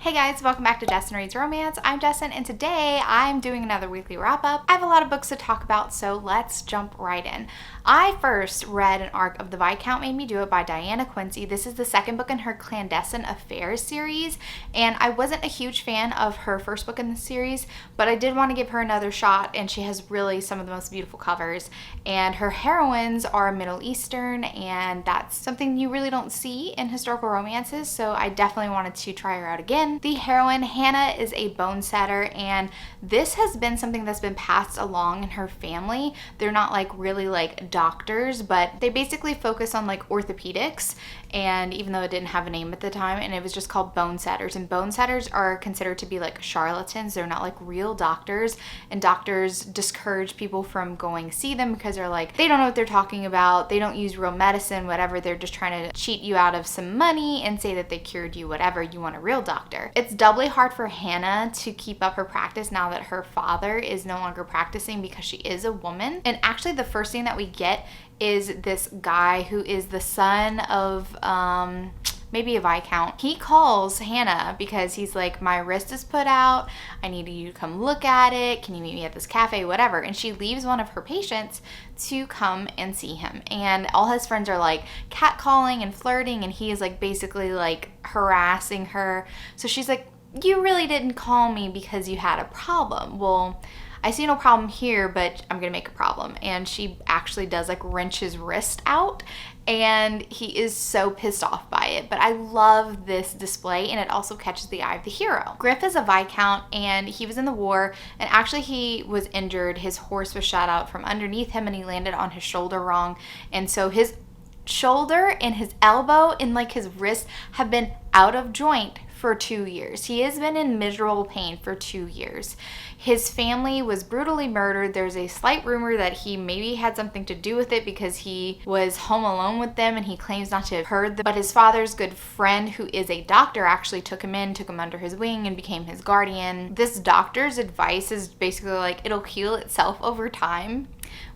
Hey guys, welcome back to Destin Reads Romance. I'm Destin, and today I'm doing another weekly wrap-up. I have a lot of books to talk about, so let's jump right in. I first read an arc of The Vicount Made Me Do It by Diana Quincy. This is the second book in her Clandestine Affairs series, and I wasn't a huge fan of her first book in the series, but I did want to give her another shot, and she has really some of the most beautiful covers, and her heroines are Middle Eastern, and that's something you really don't see in historical romances, so I definitely wanted to try her out again. The heroine, Hannah, is a bone setter, and this has been something that's been passed along in her family. They're not like really like doctors, but they basically focus on like orthopedics, and even though it didn't have a name at the time, and it was just called bone setters, and bone setters are considered to be like charlatans. They're not like real doctors, and doctors discourage people from going see them because they're like, they don't know what they're talking about, they don't use real medicine, whatever, they're just trying to cheat you out of some money and say that they cured you, whatever. You want a real doctor. It's doubly hard for Hannah to keep up her practice now that her father is no longer practicing because she is a woman. And actually the first thing that we get is this guy who is the son of maybe a Viscount. He calls Hannah because he's like, my wrist is put out, I need you to come look at it, can you meet me at this cafe, whatever. And she leaves one of her patients to come and see him, and all his friends are like catcalling and flirting, and he is like basically like harassing her. So she's like, you really didn't call me because you had a problem. Well, I see no problem here, but I'm gonna make a problem. And she actually does like wrench his wrist out, and he is so pissed off by it. But I love this display, and it also catches the eye of the hero. Griff is a Viscount, and he was in the war, and actually he was injured. His horse was shot out from underneath him, and he landed on his shoulder wrong, and so his shoulder and his elbow and like his wrist have been out of joint for 2 years. He has been in miserable pain for 2 years. His family was brutally murdered. There's a slight rumor that he maybe had something to do with it because he was home alone with them, and he claims not to have heard them. But his father's good friend, who is a doctor, actually took him under his wing and became his guardian. This doctor's advice is basically like, it'll heal itself over time,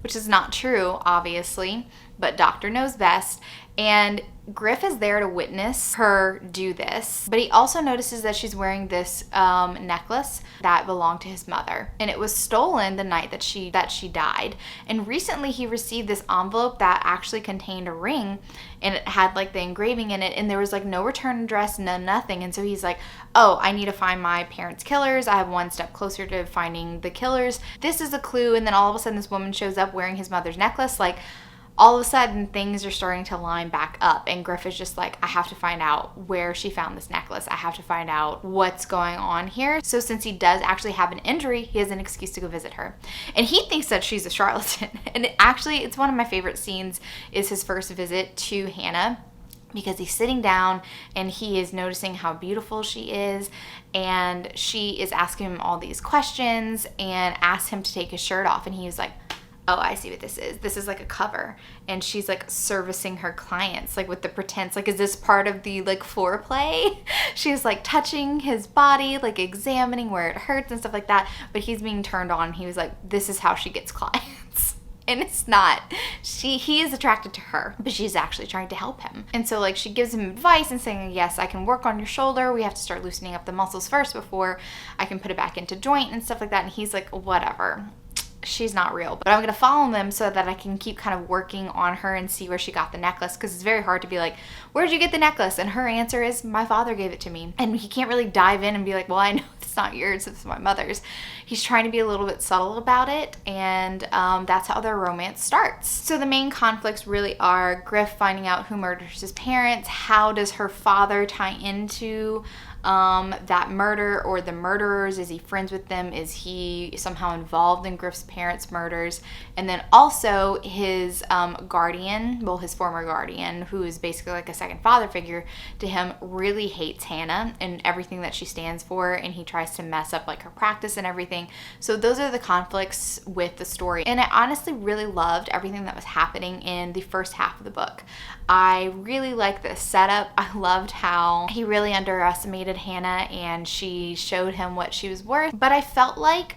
which is not true, obviously, but doctor knows best. And Griff is there to witness her do this, but he also notices that she's wearing this necklace that belonged to his mother, and it was stolen the night that she died. And recently he received this envelope that actually contained a ring, and it had like the engraving in it, and there was like no return address, nothing. And so he's like, oh, I need to find my parents' killers. I have one step closer to finding the killers. This is a clue. And then all of a sudden this woman shows up wearing his mother's necklace. Like, all of a sudden things are starting to line back up, and Griff is just like, I have to find out where she found this necklace. I have to find out what's going on here. So since he does actually have an injury, he has an excuse to go visit her. And he thinks that she's a charlatan. And it's one of my favorite scenes is his first visit to Hannah, because he's sitting down and he is noticing how beautiful she is, and she is asking him all these questions and asks him to take his shirt off, and he's like, oh, I see what this is. This is like a cover. And she's like servicing her clients, like with the pretense, like, is this part of the like foreplay? She's like touching his body, like examining where it hurts and stuff like that. But he's being turned on. He was like, this is how she gets clients. And it's not. He is attracted to her, but she's actually trying to help him. And so like she gives him advice and saying, yes, I can work on your shoulder. We have to start loosening up the muscles first before I can put it back into joint and stuff like that. And he's like, whatever. She's not real, but I'm gonna follow them so that I can keep kind of working on her and see where she got the necklace, because it's very hard to be like, where'd you get the necklace? And her answer is, my father gave it to me. And he can't really dive in and be like, well, I know it's not yours, it's my mother's. He's trying to be a little bit subtle about it, and that's how their romance starts. So the main conflicts really are Griff finding out who murders his parents, how does her father tie into that murder or the murderers? Is he friends with them? Is he somehow involved in Griff's parents' murders? And then also his guardian, well, his former guardian, who is basically like a second father figure to him, really hates Hannah and everything that she stands for, and he tries to mess up like her practice and everything. So those are the conflicts with the story, and I honestly really loved everything that was happening in the first half of the book. I really liked the setup. I loved how he really underestimated Hannah, and she showed him what she was worth. But I felt like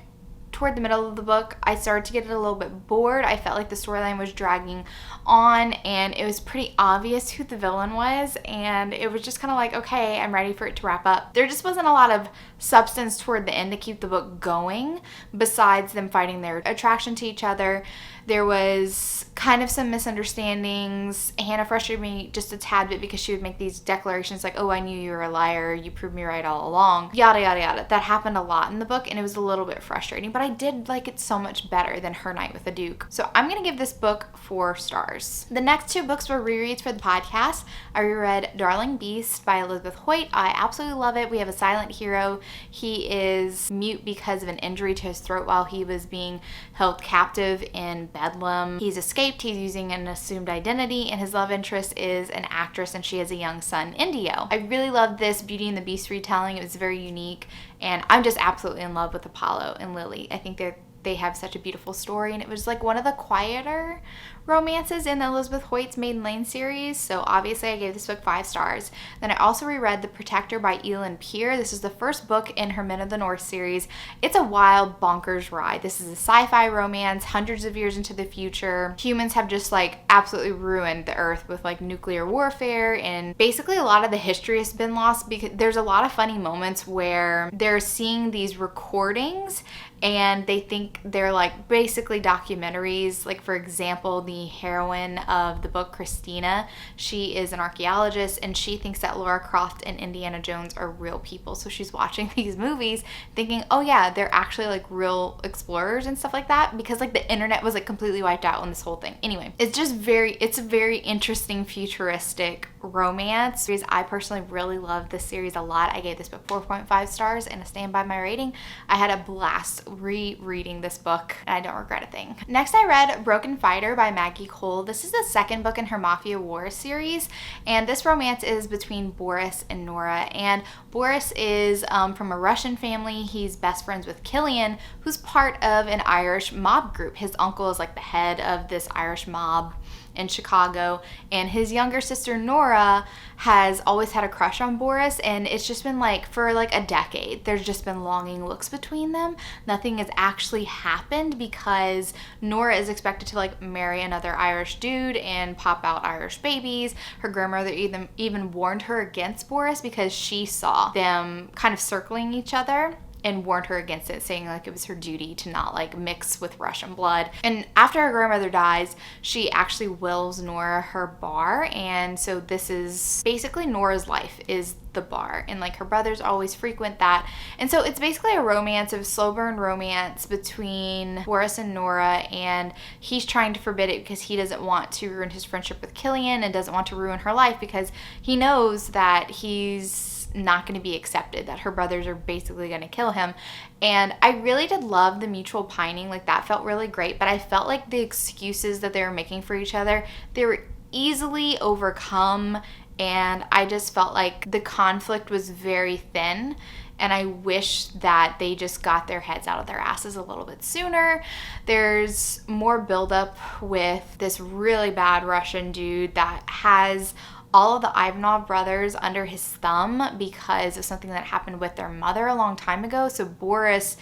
toward the middle of the book, I started to get a little bit bored. I felt like the storyline was dragging on, and it was pretty obvious who the villain was, and it was just kind of like, okay, I'm ready for it to wrap up. There just wasn't a lot of substance toward the end to keep the book going, besides them fighting their attraction to each other. There was kind of some misunderstandings. Hannah frustrated me just a tad bit because she would make these declarations like, oh, I knew you were a liar, you proved me right all along, yada yada yada. That happened a lot in the book, and it was a little bit frustrating, but I did like it so much better than Her Night with the Duke. So I'm gonna give this book 4 stars. The next 2 books were rereads for the podcast. I reread Darling Beast by Elizabeth Hoyt. I absolutely love it. We have a silent hero. He is mute because of an injury to his throat while he was being held captive in Bedlam. He's escaped. He's using an assumed identity, and his love interest is an actress, and she has a young son, Indio. I really love this Beauty and the Beast retelling. It was very unique, and I'm just absolutely in love with Apollo and Lily. I think they have such a beautiful story, and it was like one of the quieter romances in Elizabeth Hoyt's Maiden Lane series, so obviously I gave this book 5 stars. Then I also reread The Protector by Elin Peer. This is the first book in her Men of the North series. It's a wild, bonkers ride. This is a sci-fi romance, hundreds of years into the future. Humans have just like absolutely ruined the earth with like nuclear warfare, and basically a lot of the history has been lost because there's a lot of funny moments where they're seeing these recordings and they think they're like basically documentaries. Like, for example, the heroine of the book, Christina, she is an archaeologist, and she thinks that Lara Croft and Indiana Jones are real people. So she's watching these movies thinking, oh yeah, they're actually like real explorers and stuff like that, because like the internet was like completely wiped out on this whole thing. Anyway, it's a very interesting futuristic romance. I personally really love this series a lot. I gave this book 4.5 stars, and I stand by my rating. I had a blast rereading this book, and I don't regret a thing. Next, I read Broken Fighter by Maggie Cole. This is the second book in her Mafia War series, and this romance is between Boris and Nora. And Boris is from a Russian family. He's best friends with Killian, who's part of an Irish mob group. His uncle is like the head of this Irish mob in Chicago, and his younger sister Nora has always had a crush on Boris, and it's just been like for like a decade there's just been longing looks between them. Nothing has actually happened because Nora is expected to like marry another Irish dude and pop out Irish babies. Her grandmother even warned her against Boris because she saw them kind of circling each other, and warned her against it, saying like it was her duty to not like mix with Russian blood. And after her grandmother dies, she actually wills Nora her bar, and so this is basically Nora's life is the bar, and like her brothers always frequent that. And so it's basically a romance, a slow burn romance between Boris and Nora, and he's trying to forbid it because he doesn't want to ruin his friendship with Killian and doesn't want to ruin her life because he knows that he's not going to be accepted, that her brothers are basically going to kill him. And I really did love the mutual pining. Like, that felt really great, but I felt like the excuses that they were making for each other, they were easily overcome, and I just felt like the conflict was very thin, and I wish that they just got their heads out of their asses a little bit sooner. There's more buildup with this really bad Russian dude that has all of the Ivanov brothers under his thumb because of something that happened with their mother a long time ago. So Boris,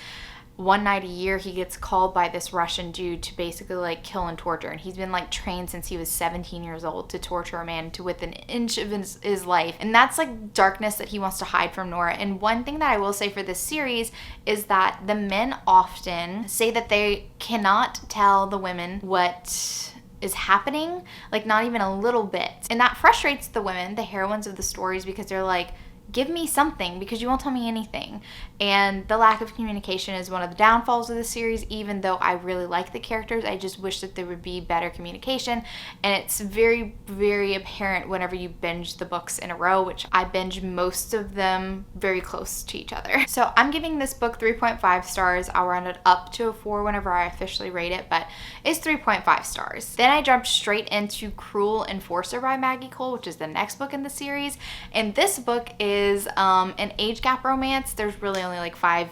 one night a year, he gets called by this Russian dude to basically like kill and torture, and he's been like trained since he was 17 years old to torture a man to within an inch of his life. And that's like darkness that he wants to hide from Nora. And one thing that I will say for this series is that the men often say that they cannot tell the women what is happening, like not even a little bit. And that frustrates the women, the heroines of the stories, because they're like, give me something because you won't tell me anything. And the lack of communication is one of the downfalls of the series. Even though I really like the characters, I just wish that there would be better communication. And it's very, very apparent whenever you binge the books in a row, which I binge most of them very close to each other. So I'm giving this book 3.5 stars. I'll round it up to a 4 whenever I officially rate it, but it's 3.5 stars. Then I jumped straight into Cruel Enforcer by Maggie Cole, which is the next book in the series. And this book is an age gap romance. There's really only like 5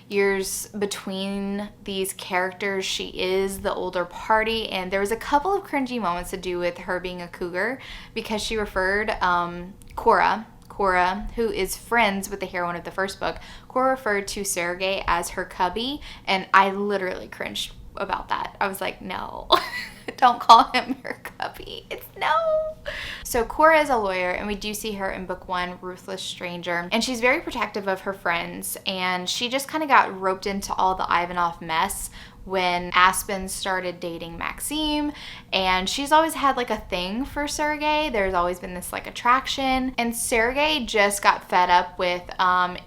years between these characters. She is the older party, and there was a couple of cringy moments to do with her being a cougar because she referred Cora Cora, who is friends with the heroine of the first book, Cora referred to Sergei as her cubby, and I literally cringed about that. I was like, no, don't call him your cubby. It's no. So Cora is a lawyer, and we do see her in book 1, Ruthless Stranger, and she's very protective of her friends, and she just kind of got roped into all the Ivanov mess when Aspen started dating Maxime, and she's always had like a thing for Sergei. There's always been this like attraction, and Sergei just got fed up with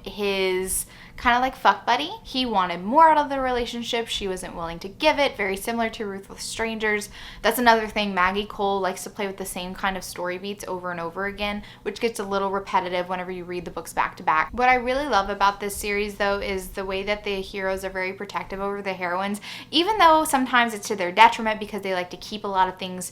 his kind of like fuck buddy. He wanted more out of the relationship. She wasn't willing to give it, very similar to Ruthless Strangers. That's another thing. Maggie Cole likes to play with the same kind of story beats over and over again, which gets a little repetitive whenever you read the books back to back. What I really love about this series though is the way that the heroes are very protective over the heroines, even though sometimes it's to their detriment because they like to keep a lot of things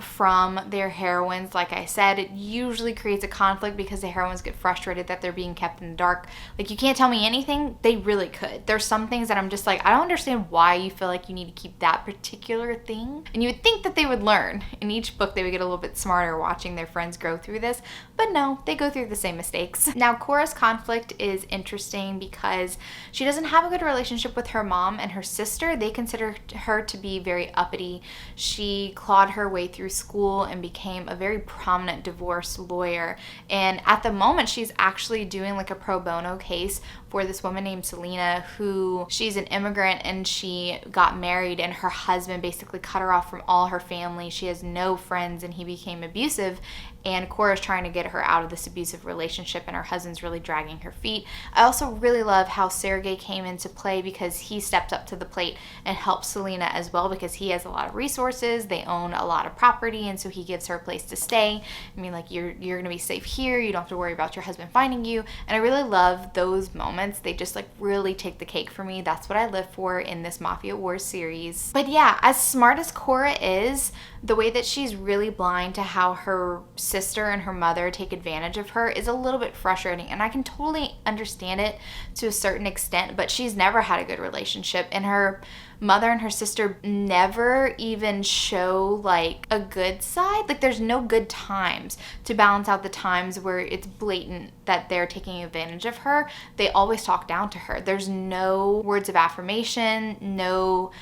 from their heroines. Like I said, it usually creates a conflict because the heroines get frustrated that they're being kept in the dark. Like, you can't tell me anything. They really could. There's some things that I'm just like, I don't understand why you feel like you need to keep that particular thing. And you would think that they would learn. In each book, they would get a little bit smarter watching their friends grow through this. But no, they go through the same mistakes. Now, Cora's conflict is interesting because she doesn't have a good relationship with her mom and her sister. They consider her to be very uppity. She clawed her way through school and became a very prominent divorce lawyer. And at the moment, she's actually doing like a pro bono case for this woman named Selena, who she's an immigrant and she got married and her husband basically cut her off from all her family. She has no friends and he became abusive. And Cora's trying to get her out of this abusive relationship and her husband's really dragging her feet. I also really love how Sergei came into play because he stepped up to the plate and helped Selena as well because he has a lot of resources. They own a lot of property, and so he gives her a place to stay. I mean, like, you're going to be safe here. You don't have to worry about your husband finding you. And I really love those moments. They just like really take the cake for me. That's what I live for in this Mafia Wars series. But yeah, as smart as Cora is, the way that she's really blind to how her sister and her mother take advantage of her is a little bit frustrating, and I can totally understand it to a certain extent, but she's never had a good relationship, and her mother and her sister never even show like a good side. Like, there's no good times to balance out the times where it's blatant that they're taking advantage of her. They always talk down to her. There's no words of affirmation, no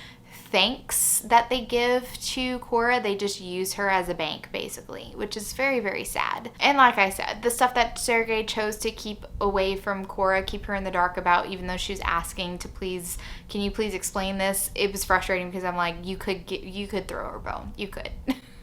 thanks that they give to Cora. They just use her as a bank basically, which is very, very sad. And like I said, the stuff that Sergei chose to keep away from Cora, keep her in the dark about, even though she was asking to please, can you please explain this? It was frustrating because I'm like, you could throw her a bone. You could.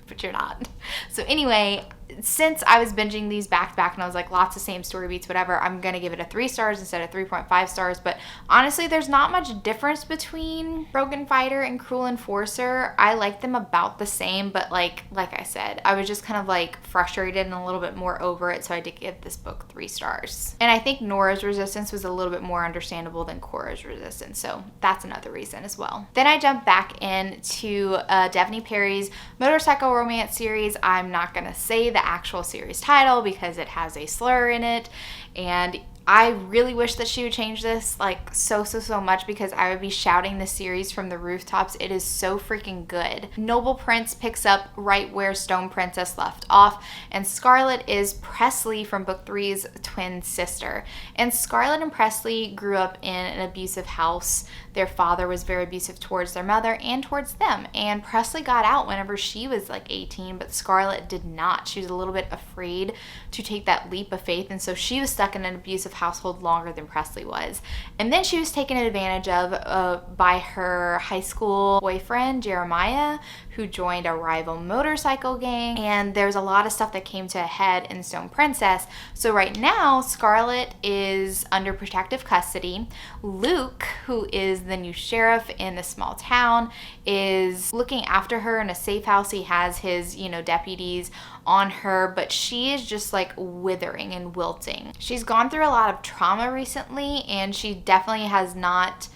But you're not. So anyway, since I was binging these back to back and I was like, lots of same story beats, whatever, I'm gonna give it a 3 stars instead of 3.5 stars. But honestly, there's not much difference between Broken Fighter and Cruel Enforcer. I like them about the same, but like I said, I was just kind of like frustrated and a little bit more over it, so I did give this book 3 stars. And I think Nora's resistance was a little bit more understandable than Cora's resistance, so that's another reason as well. Then I jumped back into Daphne Perry's motorcycle romance series. I'm not gonna say the actual series title because it has a slur in it, and I really wish that she would change this like so much because I would be shouting this series from the rooftops. It is so freaking good. Noble Prince picks up right where Stone Princess left off, and Scarlet is Presley from book 3's twin sister. And Scarlet and Presley grew up in an abusive house. Their father was very abusive towards their mother and towards them. And Presley got out whenever she was like 18, but Scarlet did not. She was a little bit afraid to take that leap of faith, and so she was stuck in an abusive household longer than Presley was. And then she was taken advantage of by her high school boyfriend, Jeremiah, who joined a rival motorcycle gang. And there's a lot of stuff that came to a head in Stone Princess. So right now, Scarlet is under protective custody. Luke, who is the new sheriff in the small town, is looking after her in a safe house. He has his, deputies on her, but she is just like withering and wilting. She's gone through a lot of trauma recently, and she definitely has not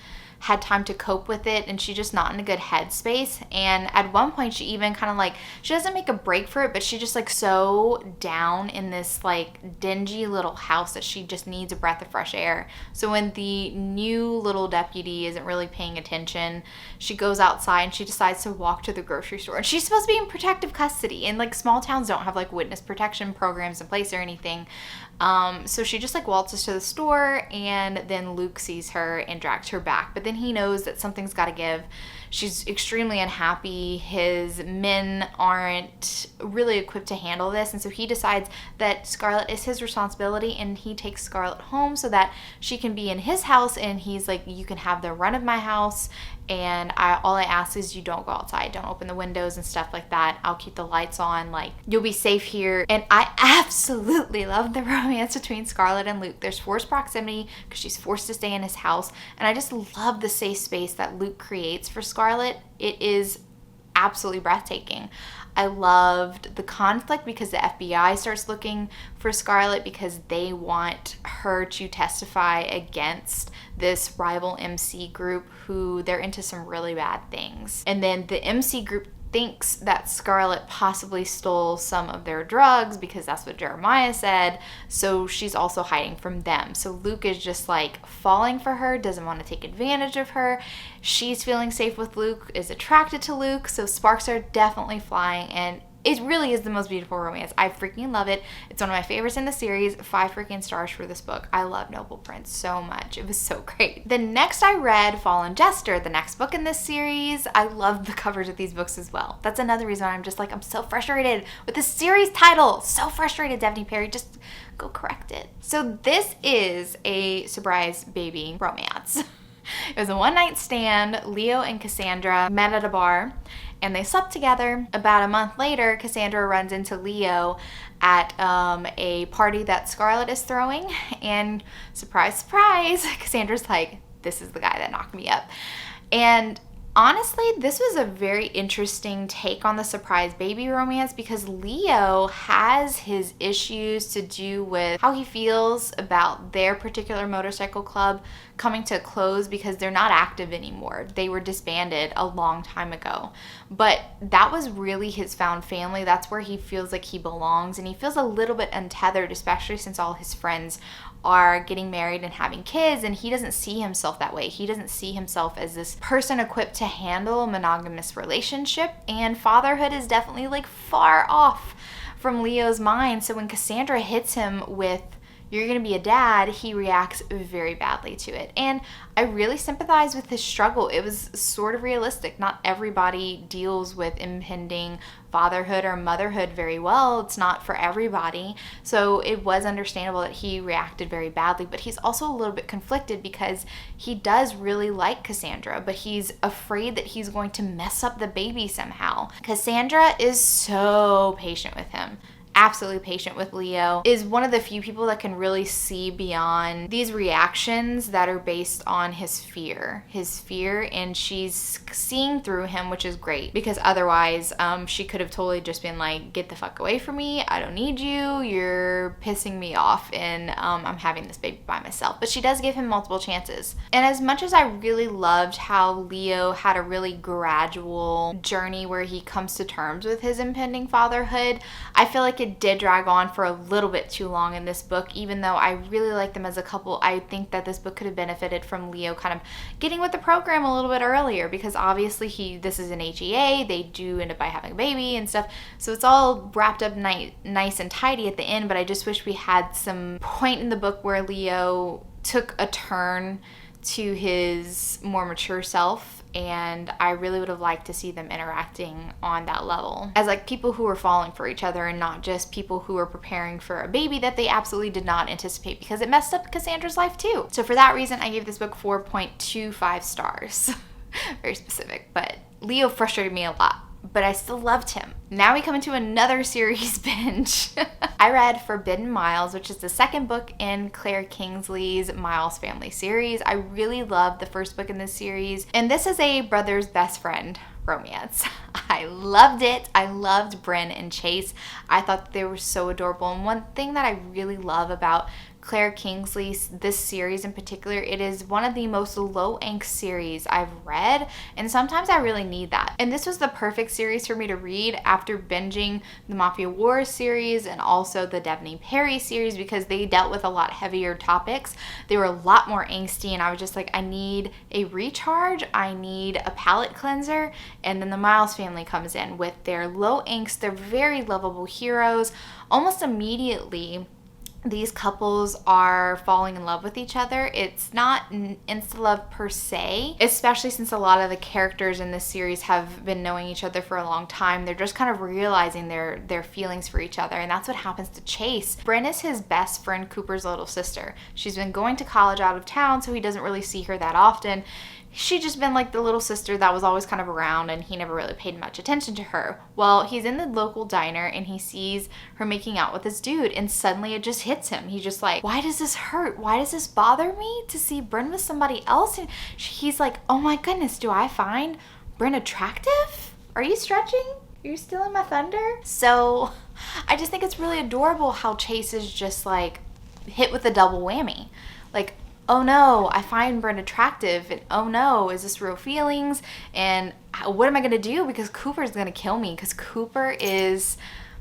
had time to cope with it, and she's just not in a good headspace. And at one point she even kind of like, she doesn't make a break for it, but she just like so down in this like dingy little house that she just needs a breath of fresh air. So when the new little deputy isn't really paying attention, she goes outside and she decides to walk to the grocery store. And she's supposed to be in protective custody, and like small towns don't have like witness protection programs in place or anything. So she just like waltzes to the store, and then Luke sees her and drags her back. But then he knows that something's got to give. She's extremely unhappy. His men aren't really equipped to handle this. And so he decides that Scarlett is his responsibility, and he takes Scarlett home so that she can be in his house. And he's like, you can have the run of my house, and all I ask is you don't go outside, don't open the windows and stuff like that. I'll keep the lights on, like you'll be safe here. And I absolutely love the romance between Scarlett and Luke. There's forced proximity because she's forced to stay in his house, and I just love the safe space that Luke creates for Scarlett. It is absolutely breathtaking. I loved the conflict because the FBI starts looking for Scarlett because they want her to testify against this rival MC group who they're into some really bad things. And then the MC group thinks that Scarlett possibly stole some of their drugs because that's what Jeremiah said, so she's also hiding from them. So Luke is just like falling for her, doesn't want to take advantage of her. She's feeling safe with Luke, is attracted to Luke, so sparks are definitely flying, and it really is the most beautiful romance. I freaking love it. It's one of my favorites in the series. 5 freaking stars for this book. I love Noble Prince so much. It was so great. Then next I read Fallen Jester, the next book in this series. I love the covers of these books as well. That's another reason I'm just like, I'm so frustrated with the series title. So frustrated, Daphne Perry. Just go correct it. So this is a surprise baby romance. It was a one-night stand. Leo and Cassandra met at a bar, and they slept together. About a month later, Cassandra runs into Leo at a party that Scarlett is throwing, and surprise, surprise, Cassandra's like, this is the guy that knocked me up. And honestly, this was a very interesting take on the surprise baby romance because Leo has his issues to do with how he feels about their particular motorcycle club coming to a close because they're not active anymore. They were disbanded a long time ago. But that was really his found family. That's where he feels like he belongs, and he feels a little bit untethered, especially since all his friends are getting married and having kids, and he doesn't see himself that way. He doesn't see himself as this person equipped to handle a monogamous relationship, and fatherhood is definitely like far off from Leo's mind. So when Cassandra hits him with, you're gonna be a dad, he reacts very badly to it. And I really sympathize with his struggle. It was sort of realistic. Not everybody deals with impending fatherhood or motherhood very well. It's not for everybody. So it was understandable that he reacted very badly, but he's also a little bit conflicted because he does really like Cassandra, but he's afraid that he's going to mess up the baby somehow. Cassandra is so patient with him. Absolutely patient with Leo, is one of the few people that can really see beyond these reactions that are based on his fear, and she's seeing through him, which is great because otherwise she could have totally just been like, get the fuck away from me, I don't need you, you're pissing me off, and I'm having this baby by myself. But she does give him multiple chances. And as much as I really loved how Leo had a really gradual journey where he comes to terms with his impending fatherhood, I feel like it did drag on for a little bit too long in this book. Even though I really like them as a couple, I think that this book could have benefited from Leo kind of getting with the program a little bit earlier, because obviously this is an HEA, they do end up by having a baby and stuff, so it's all wrapped up nice and tidy at the end. But I just wish we had some point in the book where Leo took a turn to his more mature self, and I really would have liked to see them interacting on that level as like people who are falling for each other and not just people who are preparing for a baby that they absolutely did not anticipate, because it messed up Cassandra's life too. So for that reason, I gave this book 4.25 stars. Very specific, but Leo frustrated me a lot, but I still loved him. Now we come into another series binge. I read Forbidden Miles, which is the second book in Claire Kingsley's Miles family series. I really loved the first book in this series, and this is a brother's best friend romance. I loved it. I loved Bryn and Chase. I thought they were so adorable, and one thing that I really love about Claire Kingsley, this series in particular, it is one of the most low angst series I've read, and sometimes I really need that. And this was the perfect series for me to read after binging the Mafia Wars series and also the Devney Perry series, because they dealt with a lot heavier topics. They were a lot more angsty, and I was just like, I need a recharge, I need a palate cleanser. And then the Miles family comes in with their low angst, they're very lovable heroes. Almost immediately, these couples are falling in love with each other. It's not insta-love per se, especially since a lot of the characters in this series have been knowing each other for a long time. They're just kind of realizing their feelings for each other, and that's what happens to Chase. Bryn is his best friend Cooper's little sister. She's been going to college out of town, so he doesn't really see her that often. She just been like the little sister that was always kind of around, and he never really paid much attention to her. Well, he's in the local diner and he sees her making out with this dude, and suddenly it just hits him. He's just like, why does this hurt? Why does this bother me to see Bryn with somebody else? And he's like, oh my goodness, do I find Bryn attractive? Are you stretching? Are you stealing my thunder? So I just think it's really adorable how Chase is just like hit with a double whammy. Like, oh no, I find Bryn attractive, and oh no, is this real feelings? And what am I gonna do? Because Cooper's gonna kill me, because Cooper is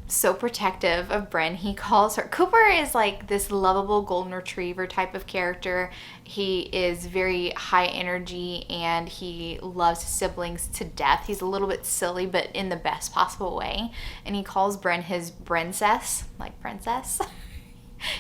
so protective of Bryn. He calls her, Cooper is like this lovable golden retriever type of character. He is very high energy and he loves his siblings to death. He's a little bit silly, but in the best possible way. And he calls Bryn his Brincess, like princess.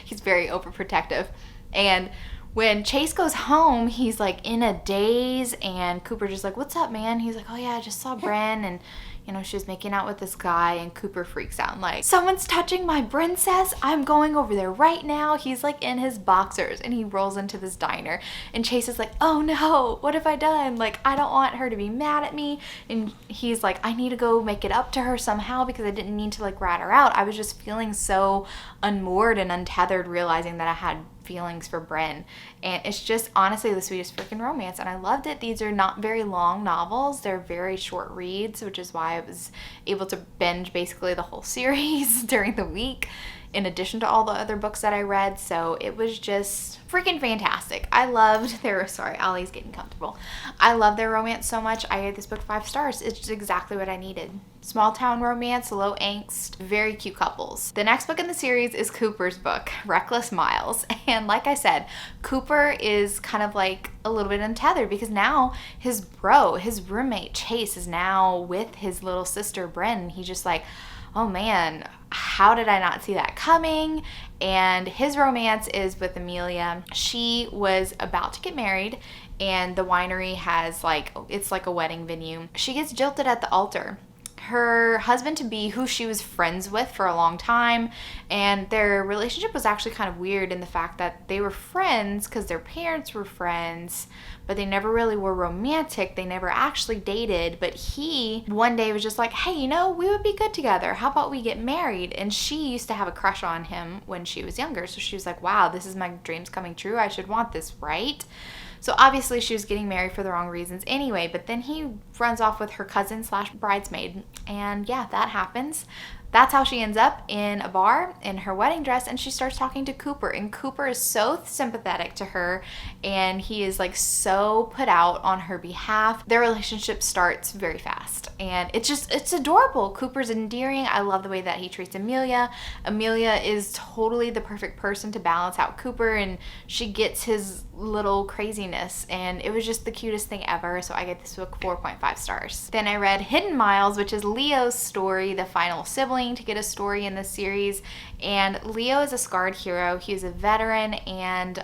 He's very overprotective. And when Chase goes home, he's like in a daze, and Cooper's just like, what's up, man? He's like, oh yeah, I just saw Bryn, and you know, she was making out with this guy, and Cooper freaks out and like, someone's touching my princess, I'm going over there right now. He's like in his boxers, and he rolls into this diner, and Chase is like, oh no, what have I done? Like, I don't want her to be mad at me. And he's like, I need to go make it up to her somehow, because I didn't mean to like rat her out. I was just feeling so unmoored and untethered, realizing that I had feelings for Bryn. And it's just honestly the sweetest freaking romance, and I loved it. These are not very long novels. They're very short reads, which is why I was able to binge basically the whole series during the week, in addition to all the other books that I read. So it was just freaking fantastic. I loved their, sorry, Ollie's getting comfortable. I love their romance so much. I gave this book 5 stars. It's just exactly what I needed. Small town romance, low angst, very cute couples. The next book in the series is Cooper's book, Reckless Miles. And like I said, Cooper is kind of like a little bit untethered, because now his roommate Chase is now with his little sister Bryn. He's just like, oh man, how did I not see that coming? And his romance is with Amelia. She was about to get married, and the winery has like, it's like a wedding venue. She gets jilted at the altar. Her husband-to-be, who she was friends with for a long time, and their relationship was actually kind of weird in the fact that they were friends because their parents were friends, but they never really were romantic. They never actually dated, but he one day was just like, hey, you know, we would be good together. How about we get married? And she used to have a crush on him when she was younger, so she was like, wow, this is my dreams coming true. I should want this, right? So obviously she was getting married for the wrong reasons anyway, but then he runs off with her cousin / bridesmaid, and yeah, that happens. That's how she ends up in a bar in her wedding dress, and she starts talking to Cooper, and Cooper is so sympathetic to her, and he is like so put out on her behalf. Their relationship starts very fast, and it's adorable. Cooper's endearing. I love the way that he treats Amelia. Amelia is totally the perfect person to balance out Cooper, and she gets his little craziness, and it was just the cutest thing ever. So I gave this book 4.5 stars. Then I read Hidden Miles, which is Leo's story, the final sibling to get a story in this series. And Leo is a scarred hero. He's a veteran, and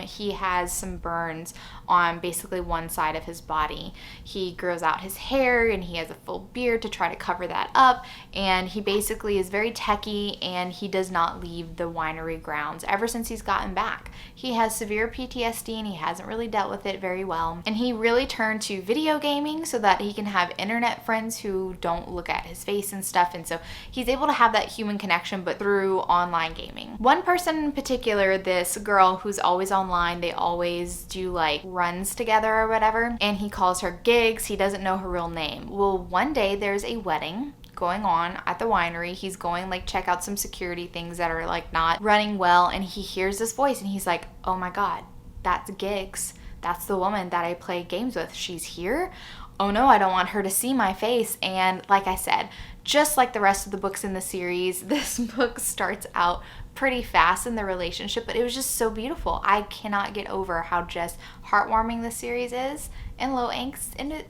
he has some burns on basically one side of his body. He grows out his hair, and he has a full beard to try to cover that up, and he basically is very techie, and he does not leave the winery grounds ever since he's gotten back. He has severe PTSD, and he hasn't really dealt with it very well, and he really turned to video gaming so that he can have internet friends who don't look at his face and stuff, and so he's able to have that human connection, but through online gaming. One person in particular, this girl who's always online, they always do like runs together or whatever, and he calls her Gigs. He doesn't know her real name. Well, one day there's a wedding going on at the winery. He's going like check out some security things that are like not running well, and he hears this voice and he's like, oh my God, that's Giggs. That's the woman that I play games with. She's here. Oh no, I don't want her to see my face. And like I said, just like the rest of the books in the series, this book starts out pretty fast in the relationship, but it was just so beautiful. I cannot get over how just heartwarming the series is and low angst, and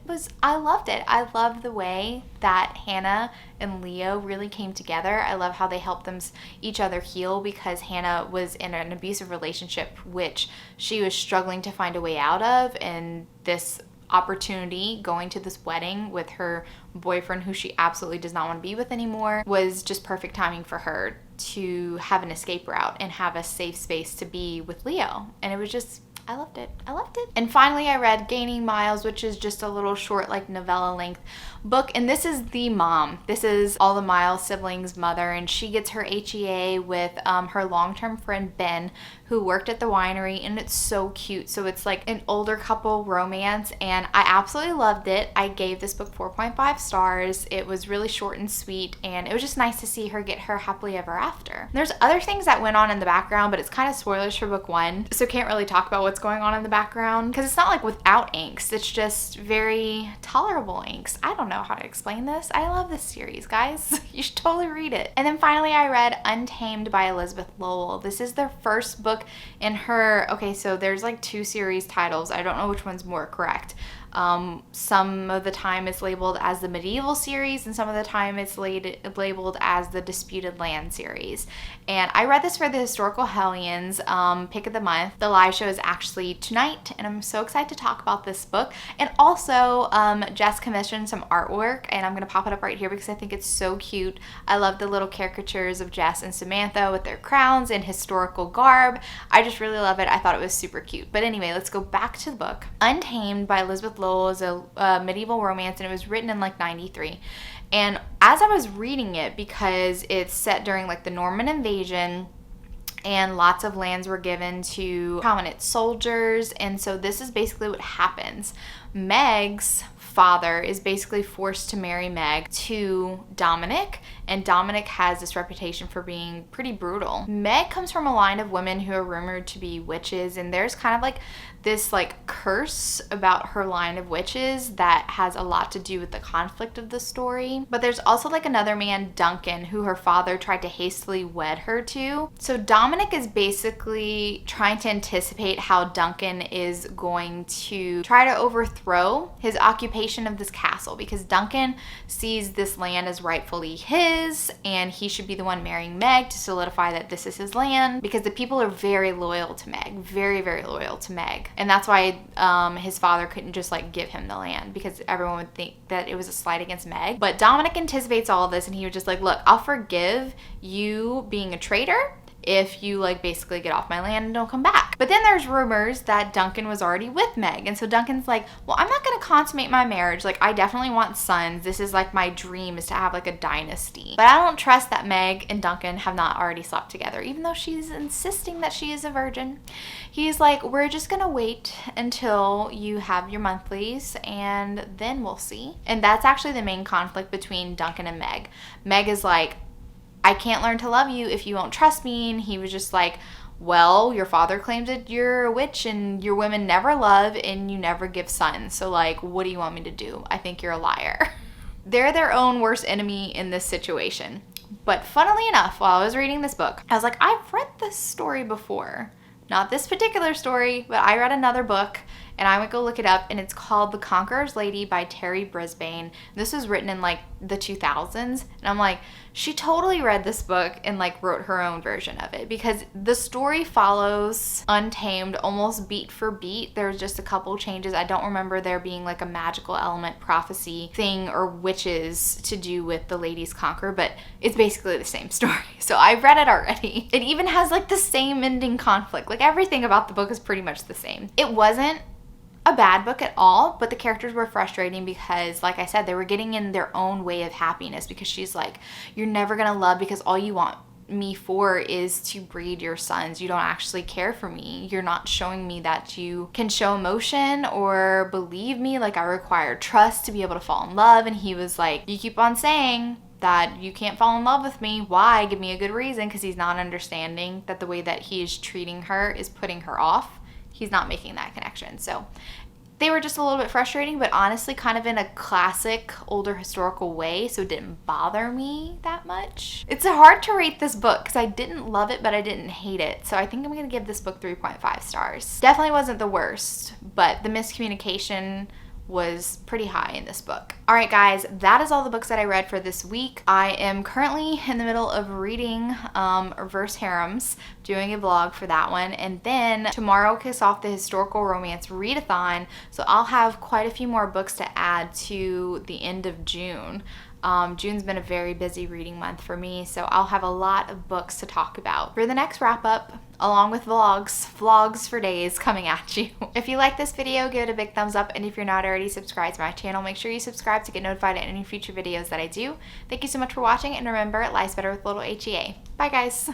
I loved it. I loved the way that Hannah and Leo really came together. I love how they helped each other heal, because Hannah was in an abusive relationship which she was struggling to find a way out of, and this opportunity going to this wedding with her boyfriend, who she absolutely does not want to be with anymore, was just perfect timing for her to have an escape route and have a safe space to be with Leo. And it was just, I loved it. I loved it. And finally, I read Gaining Miles, which is just a little short, like novella length book. And this is the mom. This is all the Miles siblings' mother. And she gets her HEA with her long-term friend, Ben, who worked at the winery. And it's so cute. So it's like an older couple romance. And I absolutely loved it. I gave this book 4.5 stars. It was really short and sweet. And it was just nice to see her get her happily ever after. There's other things that went on in the background, but it's kind of spoilers for book 1. So can't really talk about what's going on in the background, because it's not like without angst. It's just very tolerable angst. I don't know how to explain this. I love this series, guys. You should totally read it. And then finally, I read Untamed by Elizabeth Lowell. This is their first book in her, okay, so there's like 2 series titles. I don't know which one's more correct. Some of the time it's labeled as the medieval series, and some of the time it's labeled as the Disputed Land series. And I read this for the Historical Hellions pick of the month. The live show is actually tonight, and I'm so excited to talk about this book. And also, Jess commissioned some artwork, and I'm going to pop it up right here because I think it's so cute. I love the little caricatures of Jess and Samantha with their crowns and historical garb. I just really love it. I thought it was super cute. But anyway, let's go back to the book. Untamed by Elizabeth Lowell is a medieval romance, and it was written in like 93. And as I was reading it, because it's set during like the Norman invasion and lots of lands were given to prominent soldiers, and so this is basically what happens. Meg's father is basically forced to marry Meg to Dominic, and Dominic has this reputation for being pretty brutal. Meg comes from a line of women who are rumored to be witches, and there's kind of like this like curse about her line of witches that has a lot to do with the conflict of the story. But there's also like another man, Duncan, who her father tried to hastily wed her to. So Dominic is basically trying to anticipate how Duncan is going to try to overthrow his occupation of this castle, because Duncan sees this land as rightfully his, and he should be the one marrying Meg to solidify that this is his land, because the people are very loyal to Meg, very, very loyal to Meg. And that's why his father couldn't just like give him the land, because everyone would think that it was a slight against Meg. But Dominic anticipates all of this, and he was just like, look, I'll forgive you being a traitor if you like basically get off my land and don't come back. But then there's rumors that Duncan was already with Meg. And so Duncan's like, well, I'm not going to consummate my marriage. Like, I definitely want sons. This is like my dream, is to have like a dynasty. But I don't trust that Meg and Duncan have not already slept together, even though she's insisting that she is a virgin. He's like, we're just going to wait until you have your monthlies, and then we'll see. And that's actually the main conflict between Duncan and Meg. Meg is like, I can't learn to love you if you won't trust me. And he was just like, well, your father claims that you're a witch and your women never love and you never give sons. So like, what do you want me to do? I think you're a liar. They're their own worst enemy in this situation. But funnily enough, while I was reading this book, I was like, I've read this story before. Not this particular story, but I read another book, and I would go look it up, and it's called The Conqueror's Lady by Terry Brisbane. This was written in like the 2000s, and I'm like, she totally read this book and like wrote her own version of it, because the story follows Untamed almost beat for beat. There's just a couple changes. I don't remember there being like a magical element prophecy thing or witches to do with the Lady's Conqueror, but it's basically the same story. So I've read it already. It even has like the same ending conflict. Like everything about the book is pretty much the same. It wasn't a bad book at all, but the characters were frustrating because, like I said, they were getting in their own way of happiness, because she's like, you're never gonna love because all you want me for is to breed your sons. You don't actually care for me. You're not showing me that you can show emotion or believe me. Like, I require trust to be able to fall in love. And he was like, you keep on saying that you can't fall in love with me. Why? Give me a good reason, because he's not understanding that the way that he is treating her is putting her off. He's not making that connection. So they were just a little bit frustrating, but honestly kind of in a classic older historical way, so it didn't bother me that much. It's hard to rate this book because I didn't love it, but I didn't hate it. So I think I'm gonna give this book 3.5 stars. Definitely wasn't the worst, but the miscommunication was pretty high in this book. All right, guys, that is all the books that I read for this week. I am currently in the middle of reading Reverse Harems, doing a vlog for that one, and then tomorrow kicks off the historical romance readathon, so I'll have quite a few more books to add to the end of June. June's been a very busy reading month for me, so I'll have a lot of books to talk about for the next wrap up, along with vlogs for days coming at you. If you like this video, give it a big thumbs up, and if you're not already subscribed to my channel, make sure you subscribe to get notified of any future videos that I do. Thank you so much for watching, and remember, life's better with little HEA. Bye, guys.